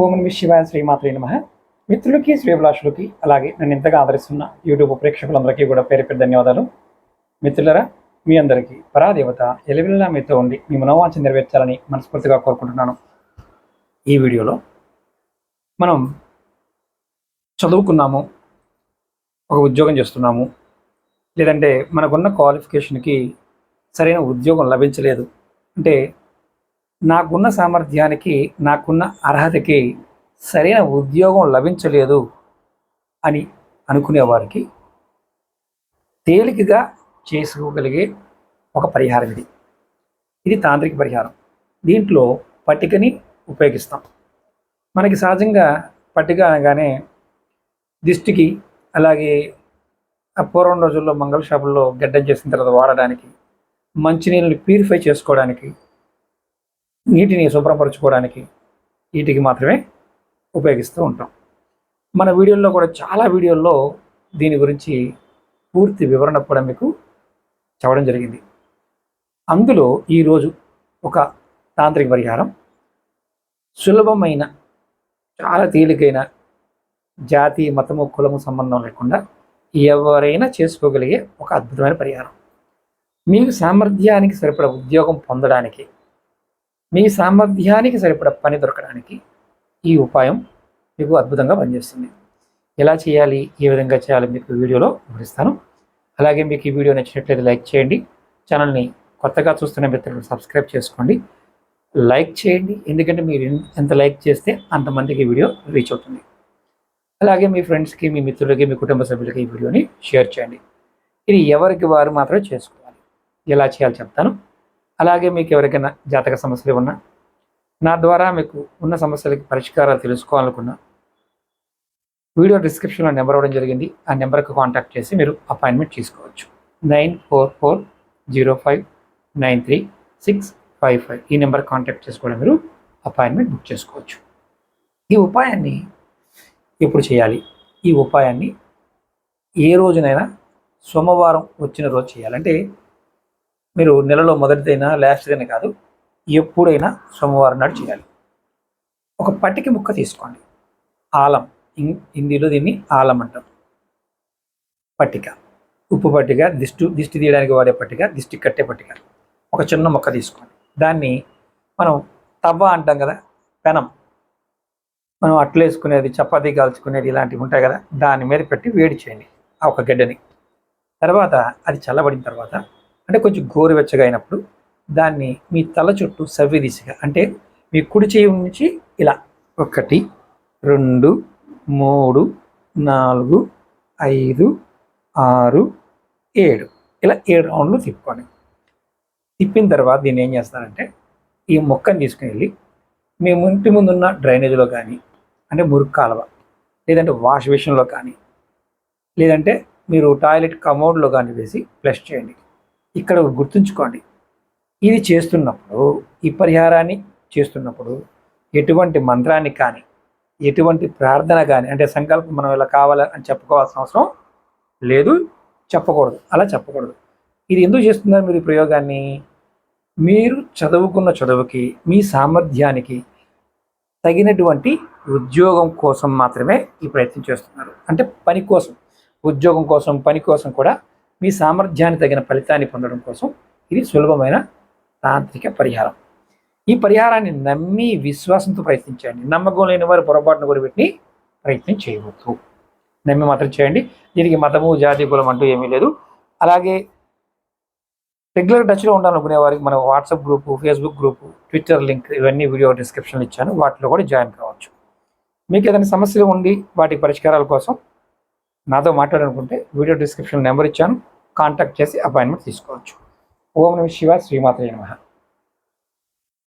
ఓం నమః శివాయ శ్రీమాత్రే నమః. మిత్రులకి శ్రేభిలాషులకి అలాగే నన్ను ఎంతగా ఆదరిస్తున్న యూట్యూబ్ ప్రేక్షకులందరికీ కూడా పేరు పేరు ధన్యవాదాలు. మిత్రులరా, మీ అందరికీ పరాదేవత ఎలవెల్లా మీతో ఉండి మీ మనోవాంఛ నెరవేర్చాలని మనస్ఫూర్తిగా కోరుకుంటున్నాను. ఈ వీడియోలో మనం చదువుకున్నాము, ఒక ఉద్యోగం చేస్తున్నాము, లేదంటే మనకున్న క్వాలిఫికేషన్కి సరైన ఉద్యోగం లభించలేదు అంటే నాకున్న సామర్థ్యానికి నాకున్న అర్హతకి సరైన ఉద్యోగం లభించలేదు అని అనుకునేవారికి తేలికగా చేసుకోగలిగే ఒక పరిహారం ఇది తాంత్రిక పరిహారం. దీంట్లో పట్టికని ఉపయోగిస్తాం. మనకి సహజంగా పట్టిక అనగానే దిష్టికి, అలాగే పూర్వం రోజుల్లో మంగళ షాపుల్లో గడ్డం చేసిన తర్వాత వాడడానికి, మంచినీళ్ళని ప్యూరిఫై చేసుకోవడానికి, నీటిని శుభ్రపరచుకోవడానికి వీటికి మాత్రమే ఉపయోగిస్తూ ఉంటాం. మన వీడియోల్లో కూడా చాలా వీడియోల్లో దీని గురించి పూర్తి వివరణ కూడా మీకు చెప్పడం జరిగింది. అందులో ఈరోజు ఒక తాంత్రిక పరిహారం, సులభమైన, చాలా తేలికైన, జాతి మతము కులము సంబంధం లేకుండా ఎవరైనా చేసుకోగలిగే ఒక అద్భుతమైన పరిహారం. మీకు సామర్థ్యానికి సరిపడ ఉద్యోగం పొందడానికి, మీ సామర్థ్యానికి సరిపడ పని దొరకడానికి ఈ ఉపాయం మీకు అద్భుతంగా పనిచేస్తుంది. ఎలా చేయాలి, ఏ విధంగా చేయాలి మీకు వీడియోలో వివరిస్తాను. అలాగే మీకు ఈ వీడియో నచ్చినట్లయితే లైక్ చేయండి. ఛానల్ని కొత్తగా చూస్తున్న మిత్రులు సబ్స్క్రైబ్ చేసుకోండి. లైక్ చేయండి, ఎందుకంటే మీరు ఎంత లైక్ చేస్తే అంతమందికి ఈ వీడియో రీచ్ అవుతుంది. అలాగే మీ ఫ్రెండ్స్కి, మీ మిత్రులకి, మీ కుటుంబ సభ్యులకి ఈ వీడియోని షేర్ చేయండి. ఇది ఎవరికి వారు మాత్రమే చేసుకోవాలి. ఎలా చేయాలో చెప్తాను. అలాగే మీకు ఎవరికైనా జాతక సమస్యలు ఉన్నా, నా ద్వారా మీకు ఉన్న సమస్యలకి పరిష్కారాలు తెలుసుకోవాలనుకున్నా, వీడియో డిస్క్రిప్షన్లో నెంబర్ ఇవ్వడం జరిగింది. ఆ నెంబర్కి కాంటాక్ట్ చేసి మీరు అపాయింట్మెంట్ తీసుకోవచ్చు. 9440593655 ఈ నెంబర్ కాంటాక్ట్ చేసుకోవడం మీరు అపాయింట్మెంట్ బుక్ చేసుకోవచ్చు. ఈ ఉపాయాన్ని ఎప్పుడు చేయాలి? ఈ ఉపాయాన్ని ఏ రోజునైనా సోమవారం వచ్చిన రోజు చేయాలంటే, మీరు నెలలో మొదటిదైనా లాస్ట్దైనా కాదు, ఎప్పుడైనా సోమవారం నాడు చేయాలి. ఒక పట్టిక ముక్క తీసుకోండి. ఆలం, హిందీలో దీన్ని ఆలం అంటారు. పట్టిక, ఉప్పు పట్టిక, దిష్టి తీయడానికి వాడే పట్టిక, దిష్టి కట్టే పట్టిక. ఒక చిన్న మొక్క తీసుకోండి. దాన్ని మనం తవ్వ అంటాం కదా, పెనం, మనం అట్లు వేసుకునేది, చపాతీ కాల్చుకునేది ఇలాంటివి ఉంటాయి కదా, దాని మీద పెట్టి వేడి చేయండి ఆ ఒక గడ్డని. తర్వాత అది చల్లబడిన తర్వాత, అంటే కొంచెం గోరువెచ్చగా అయినప్పుడు దాన్ని మీ తల చుట్టూ సవ్వి దిశగా, అంటే మీ కుడి చేయి నుంచి ఇలా 1 2 3 4 5 6 7 ఇలా 7 రౌండ్లు తిప్పుకోండి. తిప్పిన తర్వాత దీన్ని ఏం చేస్తారంటే, ఈ మొక్కని తీసుకుని వెళ్ళి మీ ఇంటి ముందున్న డ్రైనేజీలో కానీ, అంటే మురికి కాలువ, లేదంటే వాష్ బేసిన్లో కానీ, లేదంటే మీరు టాయిలెట్ కమోడ్లో కానీ వేసి ఫ్లష్ చేయండి. ఇక్కడ గుర్తుంచుకోండి, ఇది చేస్తున్నప్పుడు, ఈ పరిహారాన్ని చేస్తున్నప్పుడు ఎటువంటి మంత్రాన్ని కానీ, ఎటువంటి ప్రార్థన కానీ, అంటే సంకల్పం మనం ఇలా కావాలని చెప్పుకోవాల్సిన అవసరం లేదు, చెప్పకూడదు, అలా చెప్పకూడదు. ఇది ఎందుకు చేస్తున్నారు మీరు ఈ ప్రయోగాన్ని? మీరు చదువుకున్న చదువుకి, మీ సామర్థ్యానికి తగినటువంటి ఉద్యోగం కోసం మాత్రమే ఈ ప్రయత్నం చేస్తున్నారు. అంటే పని కోసం, ఉద్యోగం కోసం, పని కోసం కూడా మీ సామర్థ్యాన్ని తగిన ఫలితాన్ని పొందడం కోసం ఇది సులభమైన తాంత్రిక పరిహారం. ఈ పరిహారాన్ని నమ్మి విశ్వాసంతో ప్రయత్నించండి. నమ్మకం లేని వారు పొరపాటును కూడా వీటిని ప్రయత్నం చేయవద్దు. నమ్మి మాత్రం చేయండి. దీనికి మతము, జాతి, కులం అంటూ ఏమీ లేదు. అలాగే రెగ్యులర్ టచ్లో ఉండాలనుకునే వారికి మన WhatsApp group, Facebook group, Twitter link ఇవన్నీ వీడియో డిస్క్రిప్షన్లో ఇచ్చాను, వాటిలో కూడా జాయిన్ కావచ్చు. మీకు ఏదైనా సమస్యలు ఉండి వాటి పరిష్కారాల కోసం నాతో మాట్లాడాలనుకుంటే వీడియో డిస్క్రిప్షన్ నెంబర్ ఇచ్చాను, కాంటాక్ట్ చేసి అపాయింట్మెంట్ తీసుకోవచ్చు. ఓం నమః శివాయ శ్రీమాత్రే నమః.